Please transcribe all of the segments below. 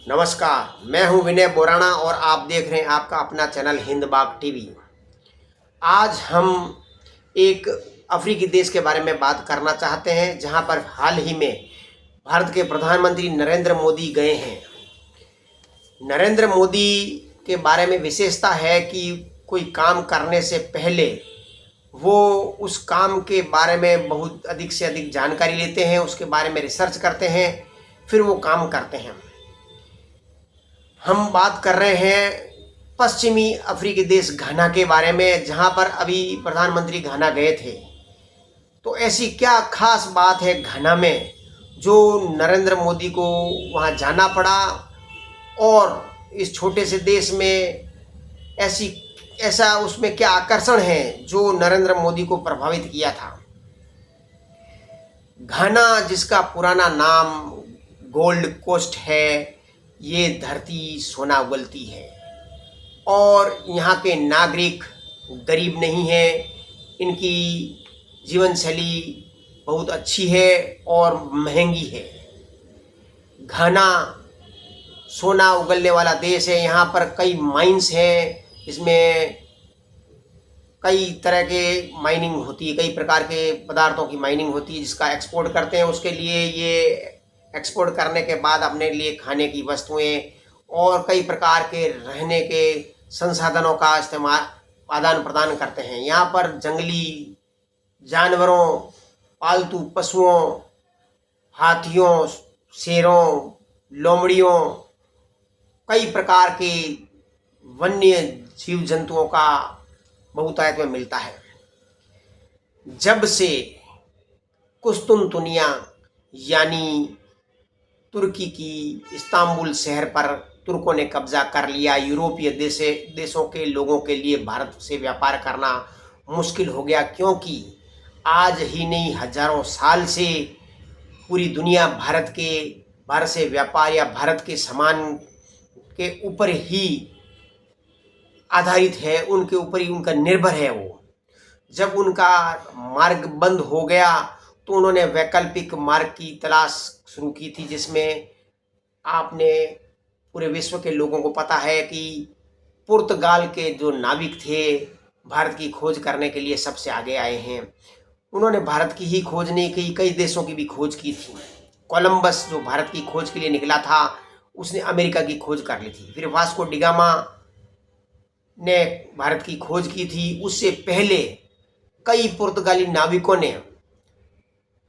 नमस्कार, मैं हूं विनय बोराना और आप देख रहे हैं आपका अपना चैनल हिंद बाग टीवी। आज हम एक अफ्रीकी देश के बारे में बात करना चाहते हैं जहां पर हाल ही में भारत के प्रधानमंत्री नरेंद्र मोदी गए हैं। नरेंद्र मोदी के बारे में विशेषता है कि कोई काम करने से पहले वो उस काम के बारे में बहुत अधिक से अधिक जानकारी लेते हैं, उसके बारे में रिसर्च करते हैं, फिर वो काम करते हैं। हम बात कर रहे हैं पश्चिमी अफ्रीकी देश घाना के बारे में, जहां पर अभी प्रधानमंत्री घाना गए थे। तो ऐसी क्या खास बात है घाना में जो नरेंद्र मोदी को वहां जाना पड़ा, और इस छोटे से देश में ऐसा उसमें क्या आकर्षण है जो नरेंद्र मोदी को प्रभावित किया था। घाना, जिसका पुराना नाम गोल्ड कोस्ट है, ये धरती सोना उगलती है और यहाँ के नागरिक गरीब नहीं हैं। इनकी जीवन शैली बहुत अच्छी है और महंगी है। घाना सोना उगलने वाला देश है। यहाँ पर कई माइंस हैं, इसमें कई तरह के माइनिंग होती है, कई प्रकार के पदार्थों की माइनिंग होती है जिसका एक्सपोर्ट करते हैं। उसके लिए ये एक्सपोर्ट करने के बाद अपने लिए खाने की वस्तुएं और कई प्रकार के रहने के संसाधनों का इस्तेमाल आदान प्रदान करते हैं। यहाँ पर जंगली जानवरों, पालतू पशुओं, हाथियों, शेरों, लोमड़ियों, कई प्रकार के वन्य जीव जंतुओं का बहुतायत में मिलता है। जब से कुस्तुनतुनिया यानी तुर्की की इस्तांबुल शहर पर तुर्कों ने कब्जा कर लिया, यूरोपीय देशों के लोगों के लिए भारत से व्यापार करना मुश्किल हो गया, क्योंकि आज ही नहीं हजारों साल से पूरी दुनिया भारत से व्यापार या भारत के सामान के ऊपर ही आधारित है, उनके ऊपर ही उनका निर्भर है। वो जब उनका मार्ग बंद हो गया तो उन्होंने वैकल्पिक मार्ग की तलाश शुरू की थी, जिसमें आपने पूरे विश्व के लोगों को पता है कि पुर्तगाल के जो नाविक थे भारत की खोज करने के लिए सबसे आगे आए हैं। उन्होंने भारत की ही खोज नहीं की, कई देशों की भी खोज की थी। कोलंबस जो भारत की खोज के लिए निकला था, उसने अमेरिका की खोज कर ली थी। फिर वास्को डिगामा ने भारत की खोज की थी। उससे पहले कई पुर्तगाली नाविकों ने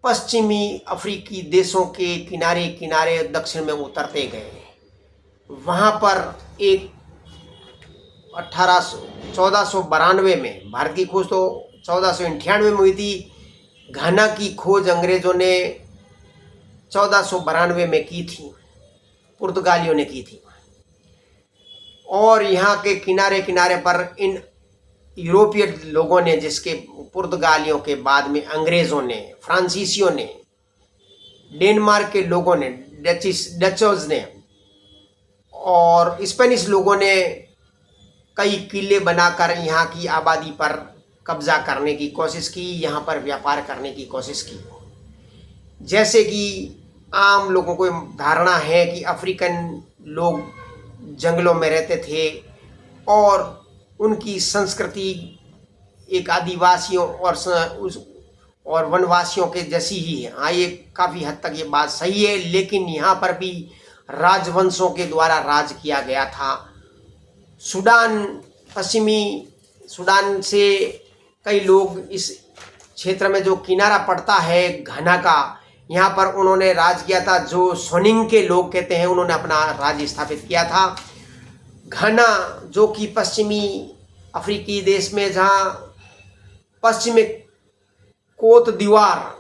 पश्चिमी अफ्रीकी देशों के किनारे किनारे दक्षिण में उतरते गए। वहाँ पर एक 1492 में, भारत की खोज तो 1498 में हुई थी, घाना की खोज अंग्रेज़ों ने 1492 में की थी, पुर्तगालियों ने की थी। और यहाँ के किनारे किनारे पर इन यूरोपीय लोगों ने, जिसके पुर्तगालियों के बाद में अंग्रेज़ों ने, फ्रांसीसियों ने, डेनमार्क के लोगों ने, डचोज ने और स्पेनिश लोगों ने कई किले बनाकर यहाँ की आबादी पर कब्जा करने की कोशिश की, यहाँ पर व्यापार करने की कोशिश की। जैसे कि आम लोगों को धारणा है कि अफ्रीकन लोग जंगलों में रहते थे और उनकी संस्कृति एक आदिवासियों और वनवासियों के जैसी ही है। हाँ, ये काफ़ी हद तक ये बात सही है, लेकिन यहाँ पर भी राजवंशों के द्वारा राज किया गया था। पश्चिमी सूडान से कई लोग इस क्षेत्र में जो किनारा पड़ता है घाना का, यहाँ पर उन्होंने राज किया था। जो सोनिंग के लोग कहते हैं, उन्होंने अपना राज्य स्थापित किया था। घाना जो कि पश्चिमी अफ्रीकी देश में, जहाँ पश्चिम में कोत दीवार,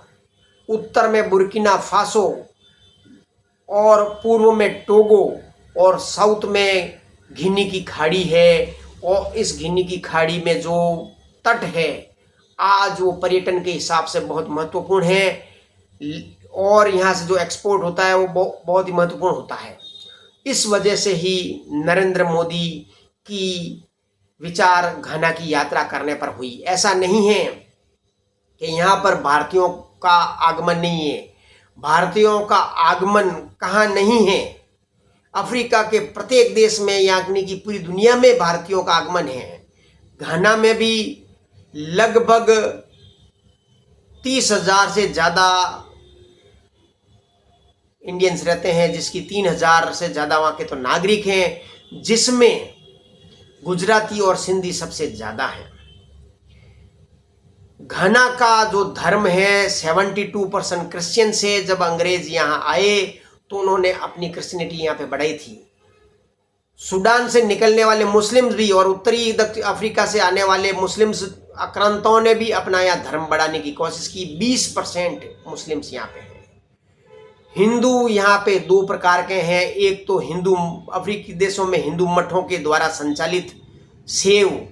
उत्तर में बुर्किना फासो और पूर्व में टोगो और साउथ में गिनी की खाड़ी है, और इस गिनी की खाड़ी में जो तट है आज वो पर्यटन के हिसाब से बहुत महत्वपूर्ण है, और यहाँ से जो एक्सपोर्ट होता है वो बहुत ही महत्वपूर्ण होता है। इस वजह से ही नरेंद्र मोदी की विचार घाना की यात्रा करने पर हुई। ऐसा नहीं है कि यहाँ पर भारतीयों का आगमन नहीं है। भारतीयों का आगमन कहाँ नहीं है, अफ्रीका के प्रत्येक देश में यानी कि पूरी दुनिया में भारतीयों का आगमन है। घाना में भी लगभग 30,000 से ज़्यादा इंडियंस रहते हैं, जिसकी 3,000 से ज़्यादा वहाँ के तो नागरिक हैं, जिसमें गुजराती और सिंधी सबसे ज़्यादा हैं। घाना का जो धर्म है 72% क्रिश्चियन से। जब अंग्रेज यहाँ आए तो उन्होंने अपनी क्रिश्चियनिटी यहाँ पे बढ़ाई थी। सूडान से निकलने वाले मुस्लिम्स भी और उत्तरी दक्षिण अफ्रीका से आने वाले मुस्लिम्स आक्रांताओं ने भी अपना यहाँ धर्म बढ़ाने की कोशिश की। 20% मुस्लिम्स यहाँ पे हैं। हिंदू यहाँ पे 2 प्रकार के हैं। एक तो हिंदू अफ्रीकी देशों में हिंदू मठों के द्वारा संचालित सेव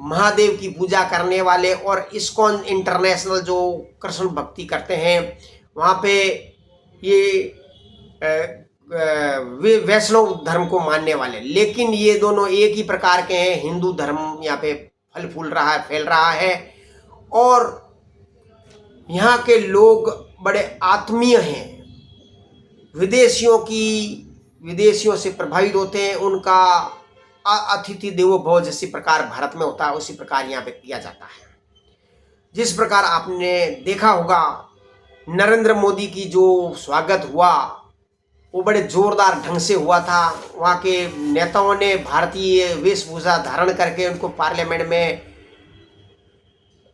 महादेव की पूजा करने वाले, और इस्कॉन इंटरनेशनल जो कृष्ण भक्ति करते हैं, वहाँ पे ये वे वैष्णव धर्म को मानने वाले। लेकिन ये दोनों एक ही प्रकार के हैं। हिंदू धर्म यहाँ पे फल फूल रहा है, फैल रहा है, और यहाँ के लोग बड़े आत्मीय हैं। विदेशियों से प्रभावित होते हैं। उनका अतिथि देवो भव जिस प्रकार भारत में होता है उसी प्रकार यहाँ पे किया जाता है। जिस प्रकार आपने देखा होगा नरेंद्र मोदी की जो स्वागत हुआ वो बड़े जोरदार ढंग से हुआ था। वहाँ के नेताओं ने भारतीय वेशभूषा धारण करके उनको पार्लियामेंट में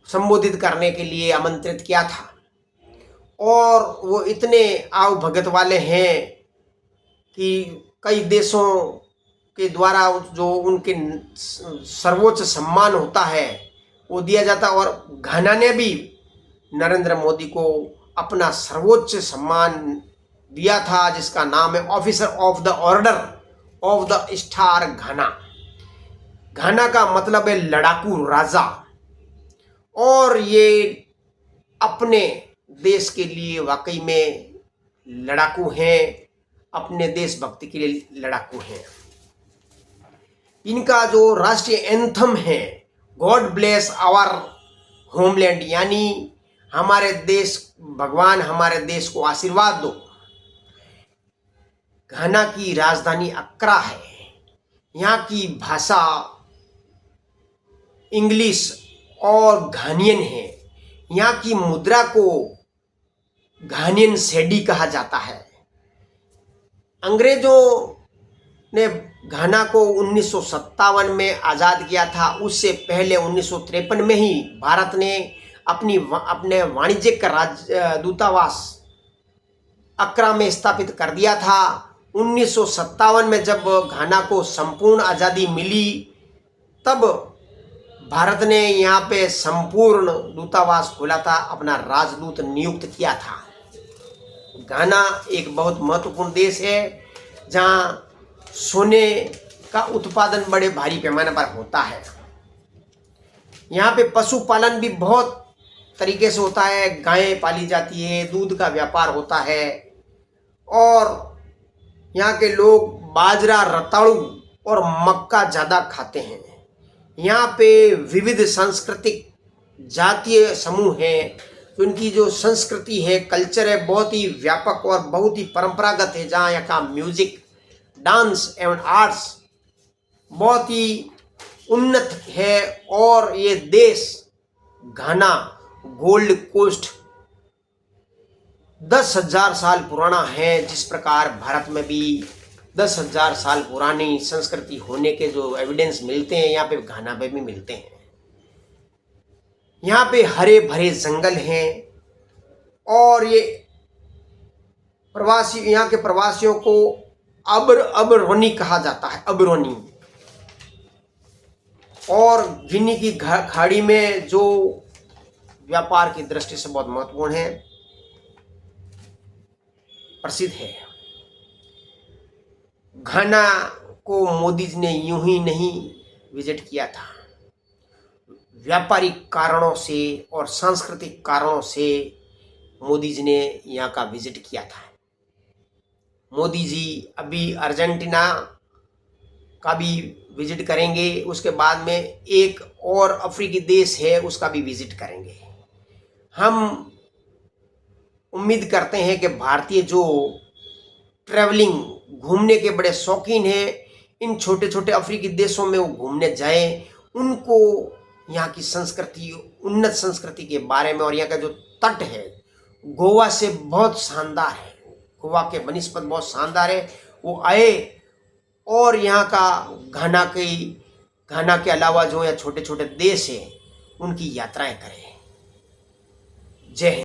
संबोधित करने के लिए आमंत्रित किया था, और वो इतने आव भगत वाले हैं कि कई देशों के द्वारा जो उनके सर्वोच्च सम्मान होता है वो दिया जाता। और घाना ने भी नरेंद्र मोदी को अपना सर्वोच्च सम्मान दिया था, जिसका नाम है officer of the order of the star Ghana. Ghana का मतलब है लड़ाकू राजा, और ये अपने देश के लिए वाकई में लड़ाकू हैं, अपने देशभक्ति के लिए लड़ाकू हैं। इनका जो राष्ट्रीय एंथम है गॉड ब्लेस आवर होमलैंड, यानी हमारे देश, भगवान हमारे देश को आशीर्वाद दो। घाना की राजधानी अक्रा है। यहाँ की भाषा इंग्लिश और घानियन है। यहाँ की मुद्रा को घानियन सेडी कहा जाता है। अंग्रेजों ने घाना को 1957 में आज़ाद किया था। उससे पहले 1953 में ही भारत ने अपने वाणिज्यिक दूतावास अक्रा में स्थापित कर दिया था। 1957 में जब घाना को संपूर्ण आज़ादी मिली तब भारत ने यहाँ पे संपूर्ण दूतावास खोला था, अपना राजदूत नियुक्त किया था। घाना एक बहुत महत्वपूर्ण देश है जहाँ सोने का उत्पादन बड़े भारी पैमाने पर होता है। यहाँ पे पशुपालन भी बहुत तरीके से होता है। गायें पाली जाती है, दूध का व्यापार होता है, और यहाँ के लोग बाजरा, रताड़ू और मक्का ज़्यादा खाते हैं। यहाँ पे विविध सांस्कृतिक जातीय समूह हैं। उनकी जो संस्कृति है, कल्चर है, बहुत ही व्यापक और बहुत ही परंपरागत है। जहाँ यहाँ का म्यूजिक, डांस एवं आर्ट्स बहुत ही उन्नत है। और ये देश घाना गोल्ड कोस्ट 10,000 साल पुराना है। जिस प्रकार भारत में भी 10,000 साल पुरानी संस्कृति होने के जो एविडेंस मिलते हैं, यहाँ पे घाना में भी मिलते हैं। यहाँ पे हरे भरे जंगल हैं, और ये प्रवासी, यहाँ के प्रवासियों को अबरोनी कहा जाता है, अबरोनी। और गिनी की खाड़ी में जो व्यापार की दृष्टि से बहुत महत्वपूर्ण है, प्रसिद्ध है। घाना को मोदी जी ने यूं ही नहीं विजिट किया था। व्यापारिक कारणों से और सांस्कृतिक कारणों से मोदी जी ने यहाँ का विजिट किया था। मोदी जी अभी अर्जेंटीना का भी विजिट करेंगे। उसके बाद में एक और अफ्रीकी देश है उसका भी विजिट करेंगे। हम उम्मीद करते हैं कि भारतीय जो ट्रैवलिंग, घूमने के बड़े शौकीन हैं। इन छोटे छोटे अफ्रीकी देशों में वो घूमने जाए, उनको यहाँ की संस्कृति, उन्नत संस्कृति के बारे में, और यहाँ का जो तट है गोवा से बहुत शानदार है, गोवा के बनिस्पत बहुत शानदार है, वो आए और यहाँ का घाना के अलावा जो या छोटे छोटे देश हैं उनकी यात्राएं करें। जय हिंद।